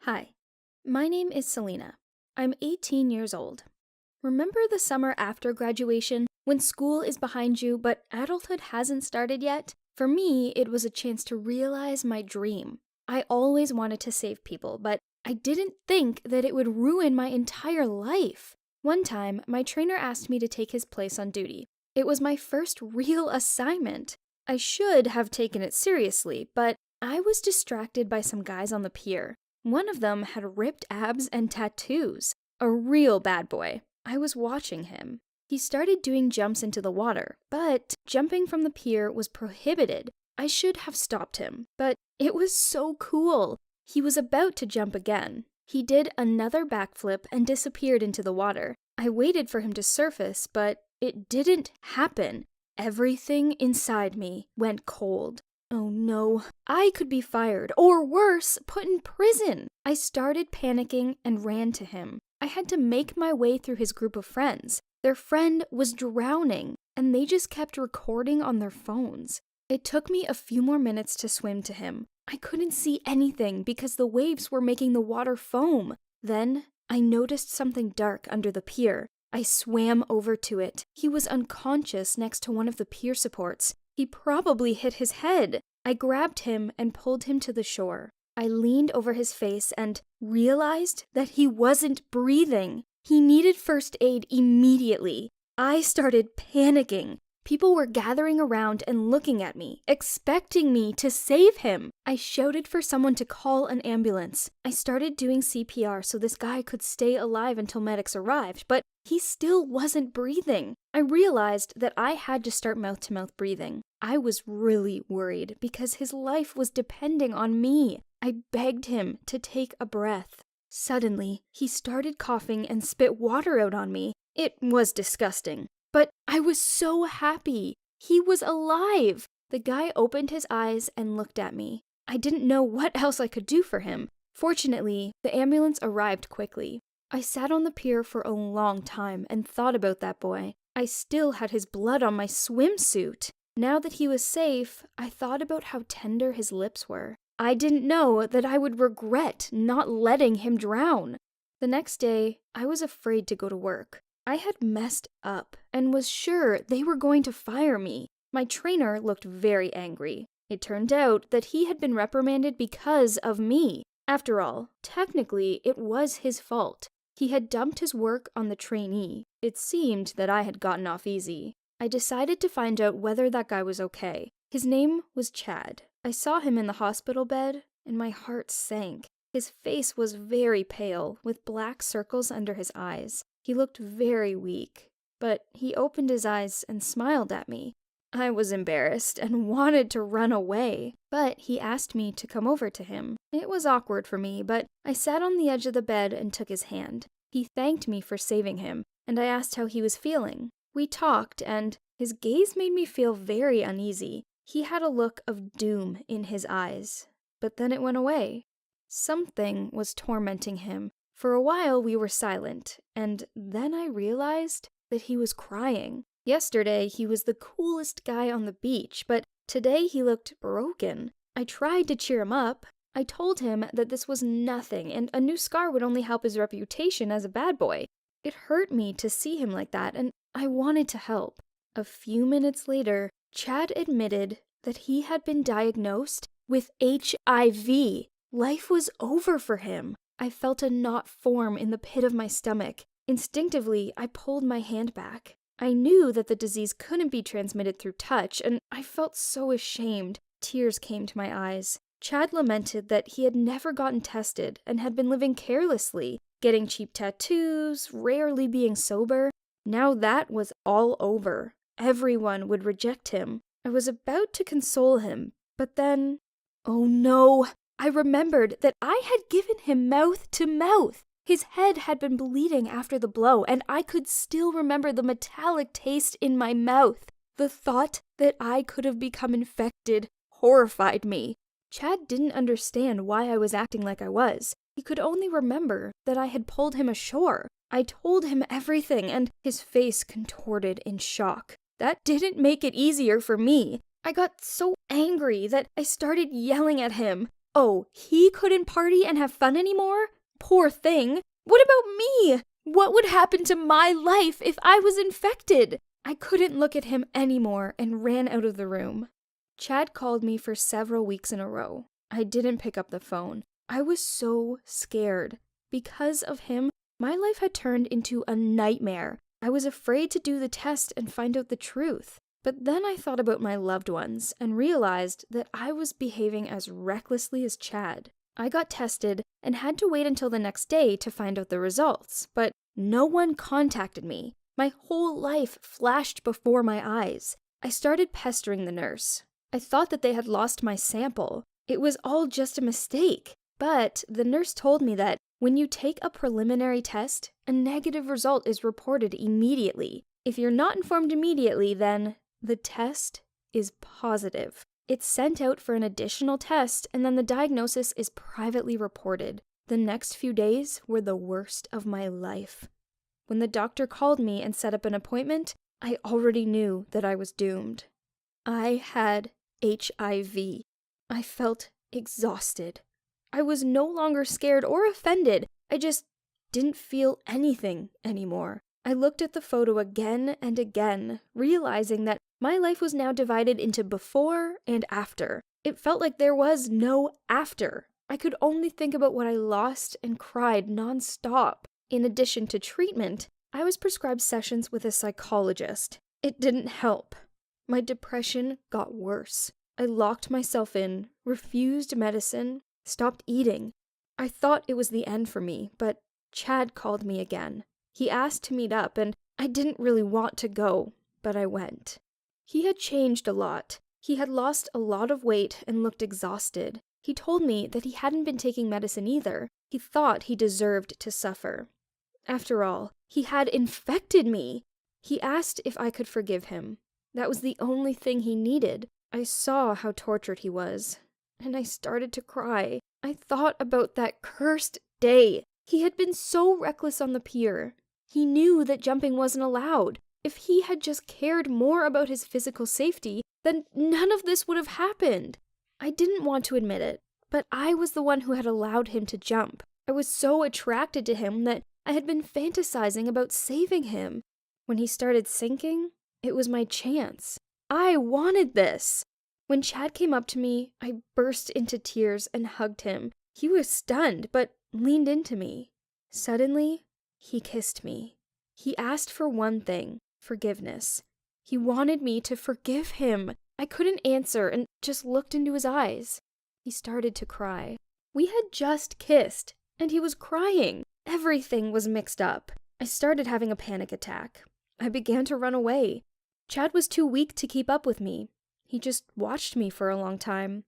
Hi, my name is Selena. I'm 18 years old. Remember the summer after graduation when school is behind you but adulthood hasn't started yet? For me, it was a chance to realize my dream. I always wanted to save people, but I didn't think that it would ruin my entire life. One time, my trainer asked me to take his place on duty. It was my first real assignment. I should have taken it seriously, but I was distracted by some guys on the pier. One of them had ripped abs and tattoos. A real bad boy. I was watching him. He started doing jumps into the water, but jumping from the pier was prohibited. I should have stopped him, but it was so cool. He was about to jump again. He did another backflip and disappeared into the water. I waited for him to surface, but it didn't happen. Everything inside me went cold. Oh no, I could be fired, or worse, put in prison. I started panicking and ran to him. I had to make my way through his group of friends. Their friend was drowning, and they just kept recording on their phones. It took me a few more minutes to swim to him. I couldn't see anything because the waves were making the water foam. Then I noticed something dark under the pier. I swam over to it. He was unconscious next to one of the pier supports. He probably hit his head. I grabbed him and pulled him to the shore. I leaned over his face and realized that he wasn't breathing. He needed first aid immediately. I started panicking. People were gathering around and looking at me, expecting me to save him. I shouted for someone to call an ambulance. I started doing CPR so this guy could stay alive until medics arrived, but he still wasn't breathing. I realized that I had to start mouth-to-mouth breathing. I was really worried because his life was depending on me. I begged him to take a breath. Suddenly, he started coughing and spit water out on me. It was disgusting. But I was so happy. He was alive. The guy opened his eyes and looked at me. I didn't know what else I could do for him. Fortunately, the ambulance arrived quickly. I sat on the pier for a long time and thought about that boy. I still had his blood on my swimsuit. Now that he was safe, I thought about how tender his lips were. I didn't know that I would regret not letting him drown. The next day, I was afraid to go to work. I had messed up and was sure they were going to fire me. My trainer looked very angry. It turned out that he had been reprimanded because of me. After all, technically, it was his fault. He had dumped his work on the trainee. It seemed that I had gotten off easy. I decided to find out whether that guy was okay. His name was Chad. I saw him in the hospital bed, and my heart sank. His face was very pale, with black circles under his eyes. He looked very weak, but he opened his eyes and smiled at me. I was embarrassed and wanted to run away, but he asked me to come over to him. It was awkward for me, but I sat on the edge of the bed and took his hand. He thanked me for saving him, and I asked how he was feeling. We talked, and his gaze made me feel very uneasy. He had a look of doom in his eyes, but then it went away. Something was tormenting him. For a while we were silent, and then I realized that he was crying. Yesterday he was the coolest guy on the beach, but today he looked broken. I tried to cheer him up. I told him that this was nothing and a new scar would only help his reputation as a bad boy. It hurt me to see him like that, and I wanted to help. A few minutes later, Chad admitted that he had been diagnosed with HIV. Life was over for him. I felt a knot form in the pit of my stomach. Instinctively, I pulled my hand back. I knew that the disease couldn't be transmitted through touch, and I felt so ashamed. Tears came to my eyes. Chad lamented that he had never gotten tested and had been living carelessly, getting cheap tattoos, rarely being sober. Now that was all over. Everyone would reject him. I was about to console him, but then... Oh no! I remembered that I had given him mouth to mouth. His head had been bleeding after the blow, and I could still remember the metallic taste in my mouth. The thought that I could have become infected horrified me. Chad didn't understand why I was acting like I was. He could only remember that I had pulled him ashore. I told him everything, and his face contorted in shock. That didn't make it easier for me. I got so angry that I started yelling at him. Oh, he couldn't party and have fun anymore? Poor thing. What about me? What would happen to my life if I was infected? I couldn't look at him anymore and ran out of the room. Chad called me for several weeks in a row. I didn't pick up the phone. I was so scared. Because of him, my life had turned into a nightmare. I was afraid to do the test and find out the truth. But then I thought about my loved ones and realized that I was behaving as recklessly as Chad. I got tested and had to wait until the next day to find out the results, but no one contacted me. My whole life flashed before my eyes. I started pestering the nurse. I thought that they had lost my sample. It was all just a mistake. But the nurse told me that when you take a preliminary test, a negative result is reported immediately. If you're not informed immediately, then the test is positive. It's sent out for an additional test, and then the diagnosis is privately reported. The next few days were the worst of my life. When the doctor called me and set up an appointment, I already knew that I was doomed. I had HIV. I felt exhausted. I was no longer scared or offended. I just didn't feel anything anymore. I looked at the photo again and again, realizing that my life was now divided into before and after. It felt like there was no after. I could only think about what I lost and cried nonstop. In addition to treatment, I was prescribed sessions with a psychologist. It didn't help. My depression got worse. I locked myself in, refused medicine, stopped eating. I thought it was the end for me, but Chad called me again. He asked to meet up, and I didn't really want to go, but I went. He had changed a lot. He had lost a lot of weight and looked exhausted. He told me that he hadn't been taking medicine either. He thought he deserved to suffer. After all, he had infected me. He asked if I could forgive him. That was the only thing he needed. I saw how tortured he was, and I started to cry. I thought about that cursed day. He had been so reckless on the pier. He knew that jumping wasn't allowed. If he had just cared more about his physical safety, then none of this would have happened. I didn't want to admit it, but I was the one who had allowed him to jump. I was so attracted to him that I had been fantasizing about saving him. When he started sinking, it was my chance. I wanted this. When Chad came up to me, I burst into tears and hugged him. He was stunned, but leaned into me. Suddenly, he kissed me. He asked for one thing, forgiveness. He wanted me to forgive him. I couldn't answer and just looked into his eyes. He started to cry. We had just kissed, and he was crying. Everything was mixed up. I started having a panic attack. I began to run away. Chad was too weak to keep up with me. He just watched me for a long time.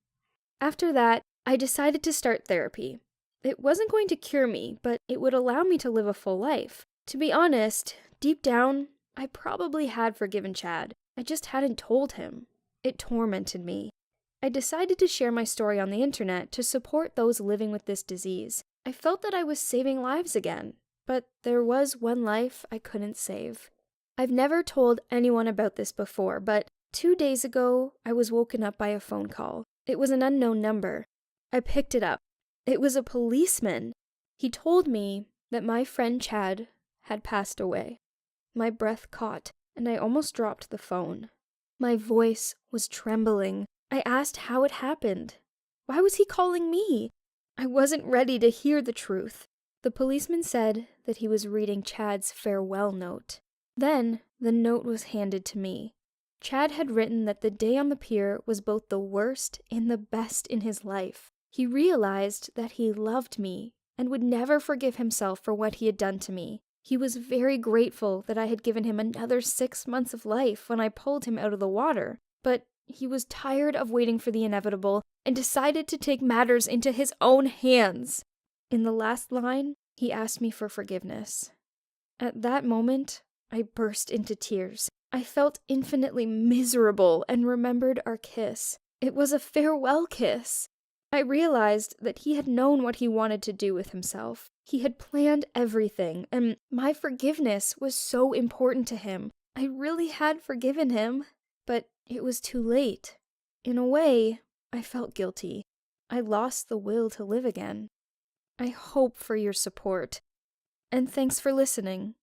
After that, I decided to start therapy. It wasn't going to cure me, but it would allow me to live a full life. To be honest, deep down, I probably had forgiven Chad. I just hadn't told him. It tormented me. I decided to share my story on the internet to support those living with this disease. I felt that I was saving lives again, but there was one life I couldn't save. I've never told anyone about this before, but 2 days ago, I was woken up by a phone call. It was an unknown number. I picked it up. It was a policeman. He told me that my friend Chad had passed away. My breath caught, and I almost dropped the phone. My voice was trembling. I asked how it happened. Why was he calling me? I wasn't ready to hear the truth. The policeman said that he was reading Chad's farewell note. Then, the note was handed to me. Chad had written that the day on the pier was both the worst and the best in his life. He realized that he loved me and would never forgive himself for what he had done to me. He was very grateful that I had given him another 6 months of life when I pulled him out of the water, but he was tired of waiting for the inevitable and decided to take matters into his own hands. In the last line, he asked me for forgiveness. At that moment, I burst into tears. I felt infinitely miserable and remembered our kiss. It was a farewell kiss. I realized that he had known what he wanted to do with himself. He had planned everything, and my forgiveness was so important to him. I really had forgiven him, but it was too late. In a way, I felt guilty. I lost the will to live again. I hope for your support. And thanks for listening.